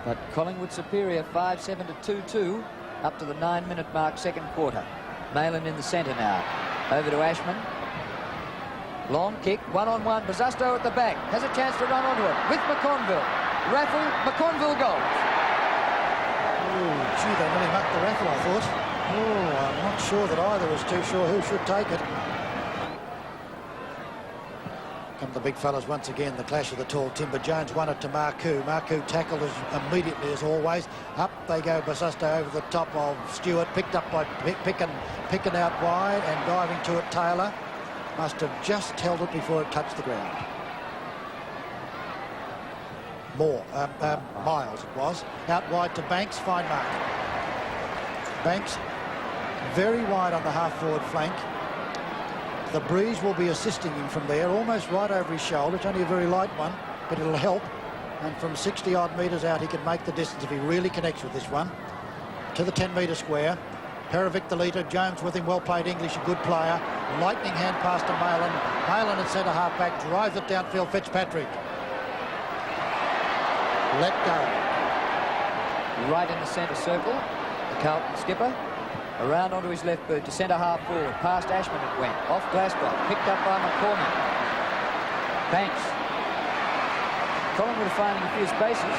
But Collingwood superior, 5-7 to 2-2, up to the 9-minute mark, second quarter. Malin in the centre now. Over to Ashman. Long kick, one-on-one. Bazusto at the back. Has a chance to run onto it with McConville. Raffle, McConville goes. Oh, gee, they really mucked the raffle, I thought. Oh, I'm not sure that either was too sure who should take it. Come the big fellas once again, the clash of the tall timber. Jones won it to Marcoux. Marcoux tackled immediately as always. Up they go, Bazusto over the top of Stewart, picked up by Picking out wide and diving to it. Taylor must have just held it before it touched the ground. Miles it was. Out wide to Banks, fine mark. Banks very wide on the half-forward flank. The breeze will be assisting him from there, almost right over his shoulder. It's only a very light one, but it'll help. And from 60-odd metres out, he can make the distance if he really connects with this one. To the 10-metre square. Perovic the leader, Jones with him, well played English, a good player. Lightning hand pass to Malin. Malin at centre half back, drives it downfield, Fitzpatrick. Let go. Right in the centre circle, the Carlton skipper. Around onto his left boot to centre half forward. Past Ashman it went. Off Glasgow. Picked up by McCormick. Banks. Collingwood are finding a few spaces.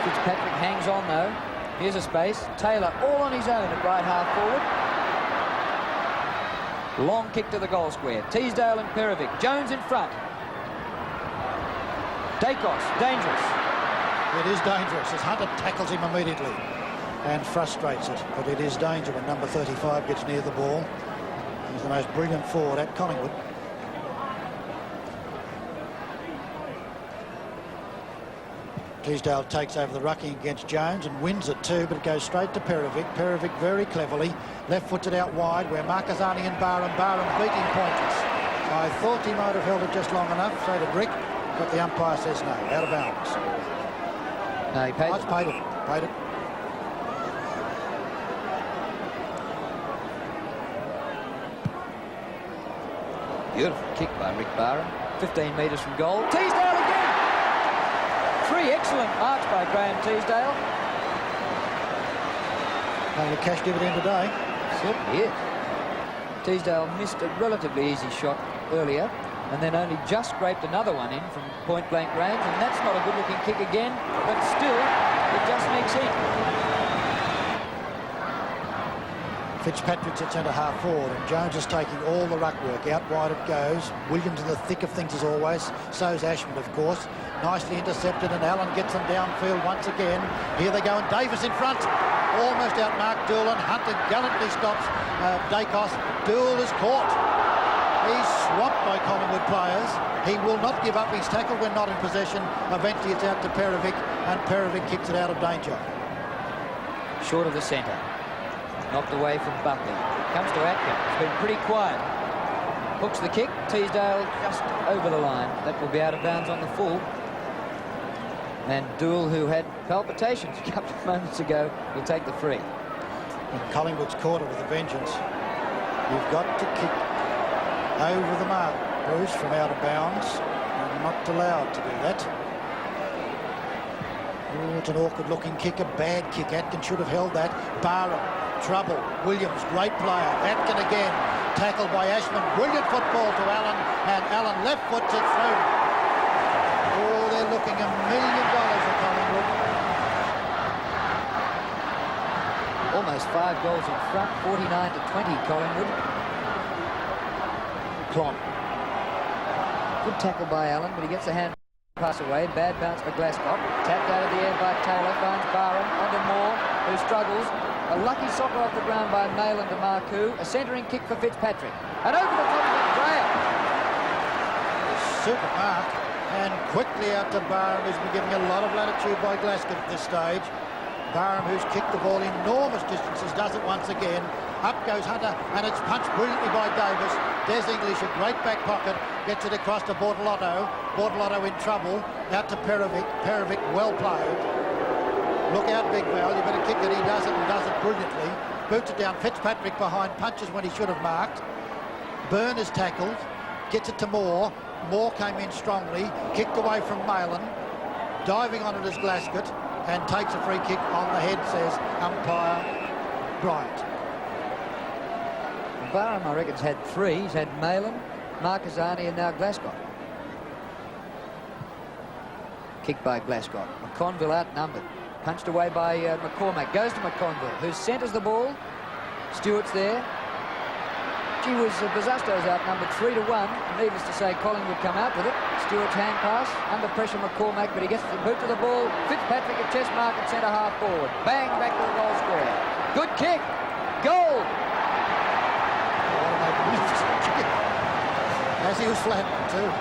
Fitzpatrick hangs on though. Here's a space. Taylor all on his own at right half forward. Long kick to the goal square. Teasdale and Perovic. Jones in front. Dacos. Dangerous. It is dangerous as Hunter tackles him immediately and frustrates it, but it is danger when number 35 gets near the ball. He's the most brilliant forward at Collingwood. Teasdale takes over the rucking against Jones and wins it too, but it goes straight to Perovic. Perovic very cleverly left-footed out wide where Marcasani and Barham beating pointers. I thought he might have held it just long enough, so to Brick, but the umpire says no, out of bounds. No, he paid it. Paid it. Beautiful kick by Rick Barham. 15 metres from goal. Teasdale again! 3 excellent marks by Graham Teasdale. And the cash dividend today. Certainly is. Teasdale missed a relatively easy shot earlier and then only just scraped another one in from point-blank range, and that's not a good-looking kick again, but still, it just sneaks in. Fitzpatrick's at centre half forward and Jones is taking all the ruck work. Out wide it goes. Williams in the thick of things as always. So's Ashman, of course. Nicely intercepted and Allen gets them downfield once again. Here they go and Davis in front. Almost outmarked Doolan. Hunter gallantly stops Dacos. Dool is caught. He's swamped by Collingwood players. He will not give up. He's tackled when not in possession. Eventually it's out to Perovic and Perovic kicks it out of danger. Short of the centre. Knocked away from Buckley. Comes to Atkins. It's been pretty quiet. Hooks the kick. Teasdale just over the line. That will be out of bounds on the full. And Dool, who had palpitations a couple of moments ago, will take the free. And Collingwood's caught it with a vengeance. You've got to kick over the mark, Bruce, from out of bounds. You're not allowed to do that. Oh, it's an awkward-looking kick, a bad kick. Atkins should have held that. Barham. Trouble. Williams, great player. Atkin again. Tackled by Ashman. Brilliant football to Allen. And Allen left foots it through. Oh, they're looking $1 million for Collingwood. Almost 5 goals in front. 49 to 20 Collingwood. Clon. Good tackle by Allen, but he gets a hand pass away. Bad bounce for Glasgow. Tapped out of the air by Taylor. Finds Barham. Onto Moore, who struggles. A lucky soccer off the ground by Malin to Marcoux. A centering kick for Fitzpatrick. And over the top of it, Graham. Super mark. And quickly out to Barham, who's been giving a lot of latitude by Glasgow at this stage. Barham, who's kicked the ball enormous distances, does it once again. Up goes Hunter, and it's punched brilliantly by Davis. Des English, a great back pocket, gets it across to Bortolotto. Bortolotto in trouble. Out to Perovic. Perovic well played. Look out, Big Val, you better kick it. He does it and does it brilliantly. Boots it down. Fitzpatrick behind, punches when he should have marked. Byrne is tackled, gets it to Moore. Moore came in strongly, kicked away from Malin. diving on it is Glasgow, and takes a free kick on the head, says umpire Bryant. Barham, I reckon, has had 3. He's had Malin, Marquezani, and now Glasgow. Kicked by Glasgow. McConville outnumbered. Punched away by McCormack. Goes to McConville, who centres the ball. Stewart's there. Gee whiz, Bosusto's outnumbered 3-1. Needless to say, Collingwood come out with it. Stewart's hand pass. Under pressure, McCormack, but he gets the boot to the ball. Fitzpatrick at chest mark at centre half forward. Bang, back to the goal square. Good kick. Goal. As he was flattened too.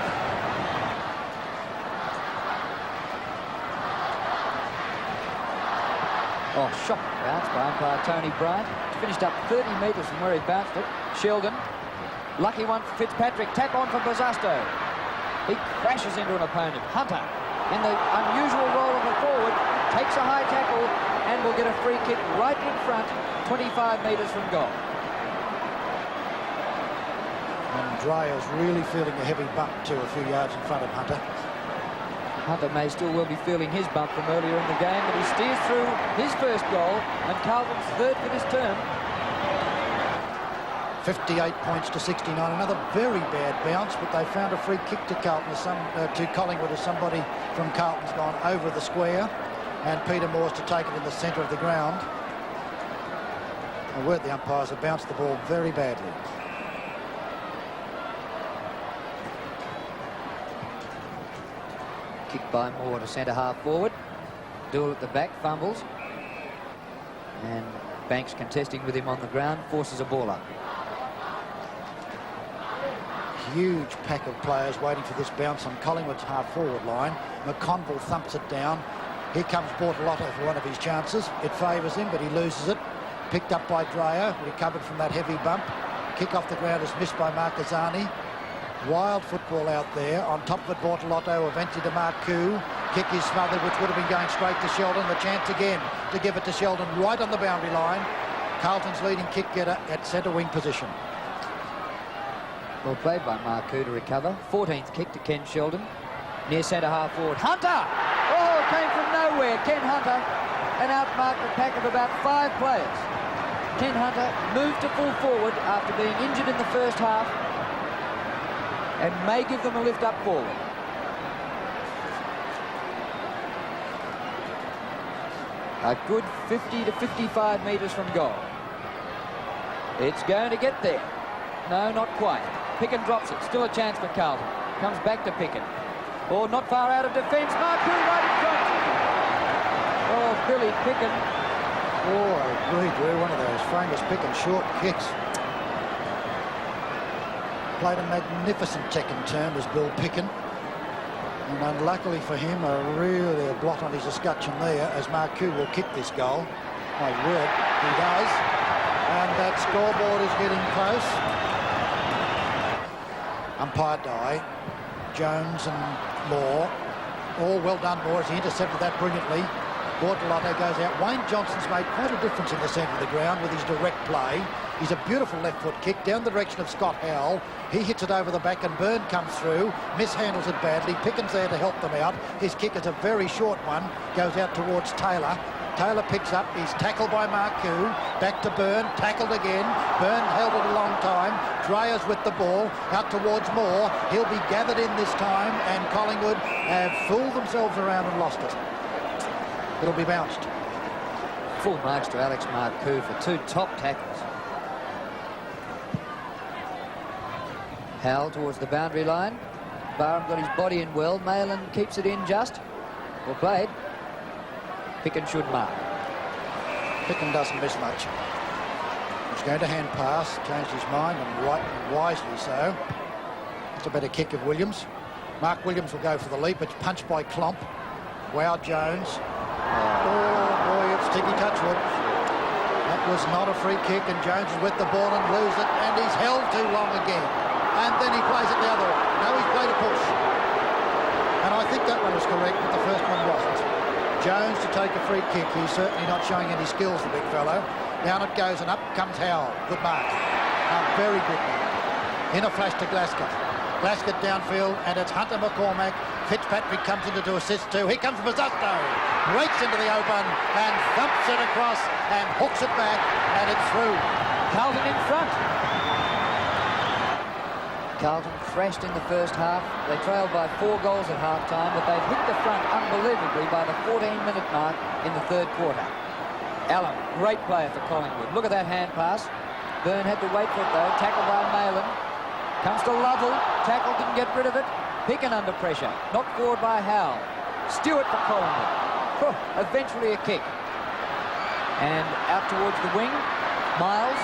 Oh, shock bounce by umpire Tony Bryant. It's finished up 30 metres from where he bounced it. Sheldon. Lucky one for Fitzpatrick. Tap on for Bosusto. He crashes into an opponent. Hunter, in the unusual role of a forward, takes a high tackle and will get a free kick right in front, 25 metres from goal. And Dreyer's really feeling a heavy bump too, a few yards in front of Hunter. Hunter may still well be feeling his bump from earlier in the game, but he steers through his first goal and Carlton's 3rd for this term. 58 points to 69. Another very bad bounce, but they found a free kick to Carlton, to Collingwood, as somebody from Carlton's gone over the square, and Peter Moore's to take it in the centre of the ground. A word, the umpires have bounced the ball very badly. Kick by Moore to centre half forward. Doyle at the back, fumbles. And Banks contesting with him on the ground, forces a ball up. Huge pack of players waiting for this bounce on Collingwood's half-forward line. McConville thumps it down. Here comes Bortolotto for one of his chances. It favours him, but he loses it. Picked up by Dreyer, recovered from that heavy bump. Kick off the ground is missed by Marquezani. Wild football out there. On top of it, Bortolotto, eventually to Marcoux. Kick is smothered, which would have been going straight to Sheldon. The chance again to give it to Sheldon right on the boundary line. Carlton's leading kick getter at centre wing position. Well played by Marcoux to recover. 14th kick to Ken Sheldon. Near centre half forward. Hunter! Oh, came from nowhere. Ken Hunter. And outmarked a pack of about 5 players. Ken Hunter moved to full forward after being injured in the first half and may give them a lift up forward. A good 50 to 55 metres from goal. It's going to get there. No, not quite. Picken drops it. Still a chance for Carlton. Comes back to Picken. Ball not far out of defence. Marcoux right in front. Oh, Billy Picken. Oh, I agree, Drew. One of those famous Picken short kicks. Played a magnificent second term as Bill Picken. And unluckily for him, a blot on his escutcheon there, as Marcoux will kick this goal. My word, he does. And that scoreboard is getting close. Umpire Dye, Jones and Moore. All well done, Moore, as he intercepted that brilliantly. Bortolotto goes out. Wayne Johnson's made quite a difference in the centre of the ground with his direct play. He's a beautiful left foot kick down the direction of Scott Howell. He hits it over the back and Byrne comes through, mishandles it badly. Picken's there to help them out. His kick is a very short one, goes out towards Taylor. Taylor picks up, he's tackled by Marcoux, back to Byrne, tackled again. Byrne held it a long time. Dreyer's with the ball, out towards Moore. He'll be gathered in this time, and Collingwood have fooled themselves around and lost it. It'll be bounced. Full marks to Alex Marcoux for 2 top tackles. Howell towards the boundary line. Barham got his body in well. Malin keeps it in just. Well played. Picken should mark. Picken doesn't miss much. He's going to hand pass, changed his mind, and right and wisely so. It's a better kick of Williams. Mark Williams will go for the leap. It's punched by Klomp. Wow, Jones. Oh boy, it's Ticky Touchwood. That was not a free kick, and Jones is with the ball and loses it, and he's held too long again. And then he plays it the other way. No, he's played a push. And I think that one was correct, but the first one wasn't. Jones to take a free kick. He's certainly not showing any skills, the big fellow. Down it goes, and up comes Howell. Good mark. A very good mark. In a flash to Glasgow. Glasgow downfield, and it's Hunter McCormack. Fitzpatrick comes in to do assist too. Here comes Mazzusto. Breaks into the open and thumps it across and hooks it back, and it's through. Carlton in front. Carlton thrashed in the first half. They trailed by 4 goals at half-time, but they've hit the front unbelievably by the 14-minute mark in the third quarter. Allen, great player for Collingwood. Look at that hand pass. Byrne had to wait for it though. Tackled by Malin. Comes to Lovell. Tackle, didn't get rid of it. Picken under pressure. Knocked forward by Howell. Stewart for Collingwood. Eventually a kick. And out towards the wing. Miles.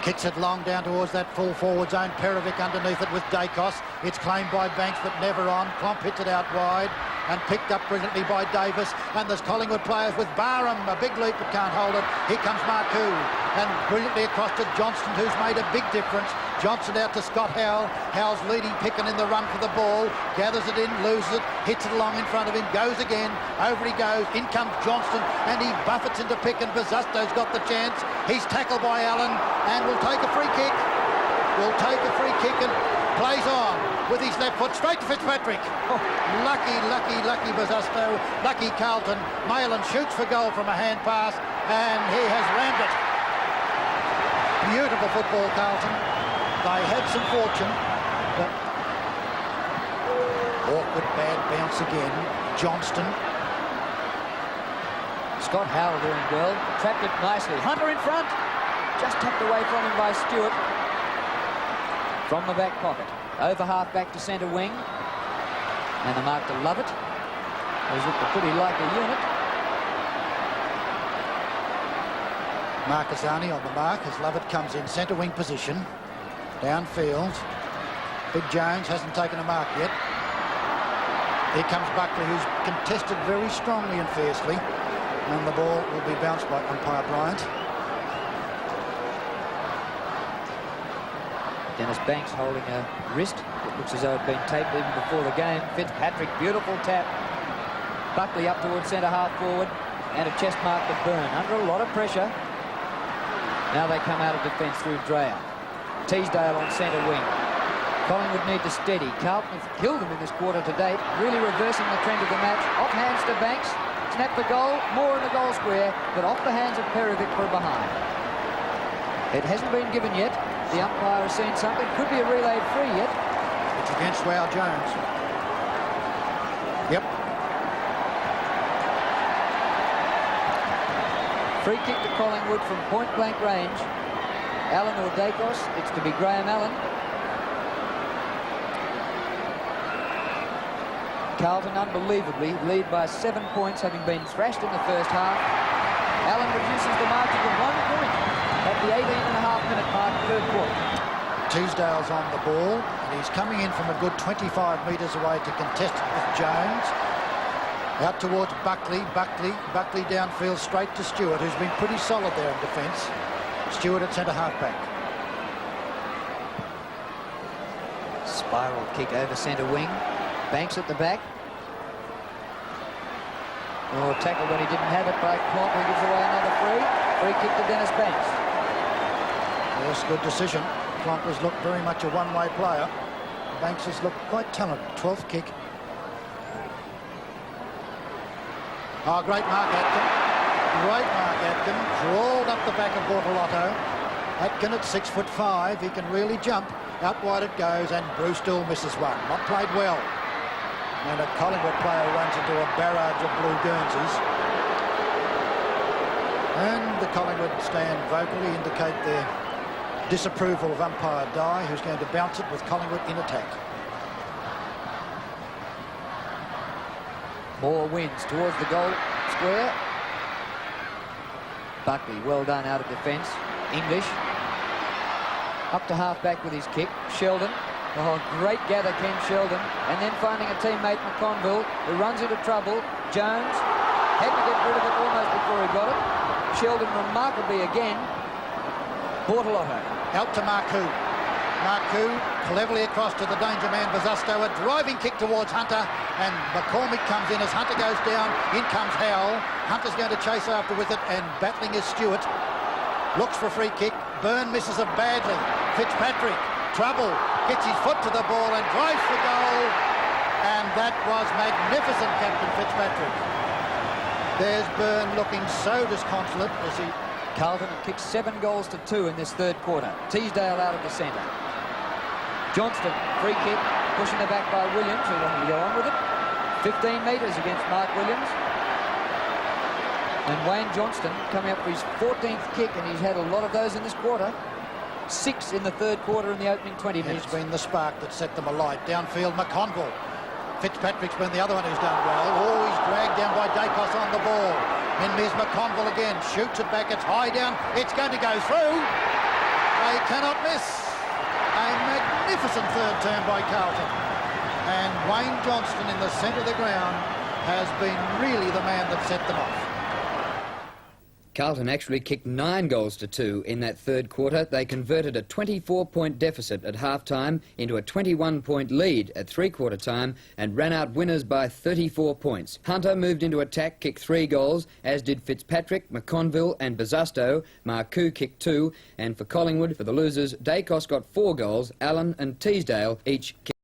Kicks it long down towards that full forward zone. Perovic underneath it with Dacos. It's claimed by Banks but never on. Klomp hits it out wide and picked up brilliantly by Davis. And there's Collingwood players with Barham. A big leap but can't hold it. Here comes Marcoux. And brilliantly across to Johnston, who's made a big difference. Johnson out to Scott Howell. Howell's leading Picken in the run for the ball. Gathers it in, loses it, hits it along in front of him, goes again. Over he goes. In comes Johnston and he buffets into Picken. Bazzusto's got the chance. He's tackled by Allen and will take a free kick. Will take a free kick and plays on with his left foot straight to Fitzpatrick. Lucky Bazzusto. Lucky Carlton. Malin shoots for goal from a hand pass and he has rammed it. Beautiful football, Carlton. They had some fortune, but awkward bad bounce again. Johnston. Scott Howell doing well. Trapped it nicely. Hunter in front. Just tucked away from him by Stewart. From the back pocket. Over half back to centre wing. And the mark to Lovett. Those looked a pretty likely unit. Marcasani on the mark as Lovett comes in centre wing position. Downfield. Big Jones hasn't taken a mark yet. Here comes Buckley, who's contested very strongly and fiercely. And the ball will be bounced by umpire Bryant. Dennis Banks holding a wrist. It looks as though it had been taped even before the game. Fitzpatrick, beautiful tap. Buckley up towards centre half forward. And a chest mark to Byrne. Under a lot of pressure. Now they come out of defence through Dreyer. Teasdale on centre wing. Collingwood need to steady. Carlton have killed them in this quarter to date, really reversing the trend of the match. Off hands to Banks. Snap for goal. More in the goal square, but off the hands of Perovic for a behind. It hasn't been given yet. The umpire has seen something. Could be a relayed free yet. It's against Wow Jones. Yep. Free kick to Collingwood from point-blank range. Allen or Dacos. It's to be Graham Allen. Carlton unbelievably lead by 7 points, having been thrashed in the first half. Allen reduces the margin to 1 point at the 18.5-minute mark, third quarter. Teasdale's on the ball, and he's coming in from a good 25 metres away to contest it with Jones. Out towards Buckley. Buckley downfield straight to Stewart, who's been pretty solid there in defence. Stewart at centre half-back. Spiral kick over centre wing. Banks at the back. Oh, tackle when he didn't have it by Klomp, who gives away another free. Free kick to Dennis Banks. Yes, good decision. Klomp has looked very much a one-way player. Banks has looked quite talented. 12th kick. Oh, great mark, Atkin. Great mark, Atkin. Crawled up the back of Bortolotto. Atkin at 6'5". He can really jump. Out wide it goes, and Bruce still misses one. Not played well. And a Collingwood player runs into a barrage of blue Guernseys. And the Collingwood stand vocally indicate their disapproval of umpire Dye, who's going to bounce it with Collingwood in attack. Moore wins towards the goal square. Buckley, well done out of defence. English. Up to half-back with his kick. Sheldon. Oh, great gather, Ken Sheldon. And then finding a teammate, McConville, who runs into trouble. Jones had to get rid of it almost before he got it. Sheldon remarkably again. Bortolotto. Out to Marcoux. Marcoux cleverly across to the danger man, Bazzusto. A driving kick towards Hunter. And McCormick comes in as Hunter goes down. In comes Howell. Hunter's going to chase after with it, and battling is Stewart. Looks for a free kick. Byrne misses it badly. Fitzpatrick trouble. Gets his foot to the ball and drives for goal. And that was magnificent, Captain Fitzpatrick. There's Byrne looking so disconsolate as he... Carlton have kicked 7 goals to 2 in this third quarter. Teasdale out of the centre. Johnston, free kick, pushing it back by Williams, who wanted to go on with it. 15 metres against Mark Williams. And Wayne Johnston coming up for his 14th kick, and he's had a lot of those in this quarter. 6 in the third quarter in the opening 20 minutes. He's been the spark that set them alight. Downfield, McConville. Fitzpatrick's been the other one who's done well. Oh, he's dragged down by Dacos on the ball. In Ms. McConville again. Shoots it back. It's high down. It's going to go through. They cannot miss. A magnificent third turn by Carlton. And Wayne Johnston in the centre of the ground has been really the man that set them off. Carlton actually kicked 9 goals to 2 in that third quarter. They converted a 24-point deficit at half-time into a 21-point lead at three-quarter time and ran out winners by 34 points. Hunter moved into attack, kicked 3 goals, as did Fitzpatrick, McConville and Bazasto. Marcoux kicked 2, and for Collingwood, for the losers, Dacos got 4 goals. Allen and Teasdale each kicked